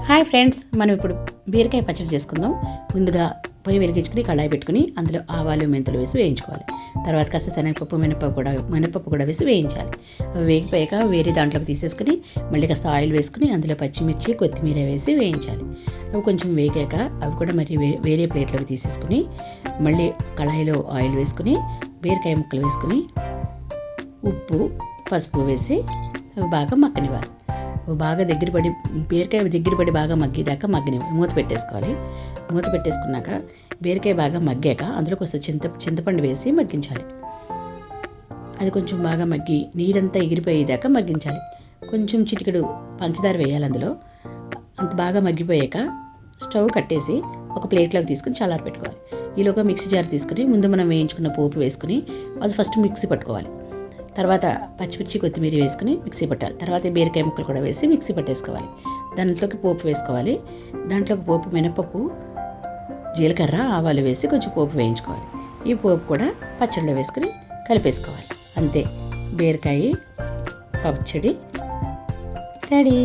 Hi friends, మనం ఇప్పుడు బీరకాయ పచ్చడి చేసుకుందాం. ముందుగా పొయ్యి వెలిగించుకుని కళాయి పెట్టుకుని అందులో ఆవాలు మెంతులు వేసి వేయించుకోవాలి. తర్వాత కాస్త శనగపప్పు మినపప్పు కూడా వేసి వేయించాలి. అవి వేగిపోయాక వేరే దాంట్లోకి తీసేసుకుని మళ్ళీ కాస్త ఆయిల్ వేసుకుని అందులో పచ్చిమిర్చి కొత్తిమీర వేసి వేయించాలి. అవి కొంచెం వేగాక అవి కూడా మరి వేరే ప్లేట్లోకి తీసేసుకుని మళ్ళీ కళాయిలో ఆయిల్ వేసుకుని బీరకాయ ముక్కలు వేసుకుని ఉప్పు పసుపు వేసి అవి బాగా మగ్గనివ్వాలి. బాగా బీరకాయ దగ్గర పడి బాగా మగ్గేదాకా మగ్గనివ్వాలి. మూత పెట్టేసుకోవాలి. మూత పెట్టేసుకున్నాక బీరకాయ బాగా మగ్గాక అందులో కొంచెం చింతపండు వేసి మగ్గించాలి. అది కొంచెం బాగా మగ్గి నీరంతా ఎగిరిపోయేదాకా మగ్గించాలి. కొంచెం చిటికెడు పంచదార వేయాలి అందులో. అంత బాగా మగ్గిపోయాక స్టవ్ కట్టేసి ఒక ప్లేట్లోకి తీసుకుని చల్లారి పెట్టుకోవాలి. ఈలోగా మిక్సీ జార్ తీసుకుని ముందు మనం వేయించుకున్న పోపు వేసుకుని అది ఫస్ట్ మిక్సీ పట్టుకోవాలి. తర్వాత పచ్చిమిర్చి కొత్తిమీర వేసుకుని మిక్సీ పట్టాలి. తర్వాత బీరకాయ ముక్కలు కూడా వేసి మిక్సీ పట్టేసుకోవాలి. దాంట్లోకి పోపు వేసుకోవాలి. దాంట్లోకి పోపు మినపప్పు జీలకర్ర ఆవాలు వేసి కొంచెం పోపు వేయించుకోవాలి. ఈ పోపు కూడా పచ్చడిలో వేసుకుని కలిపేసుకోవాలి. అంతే, బీరకాయ పచ్చడి రెడీ.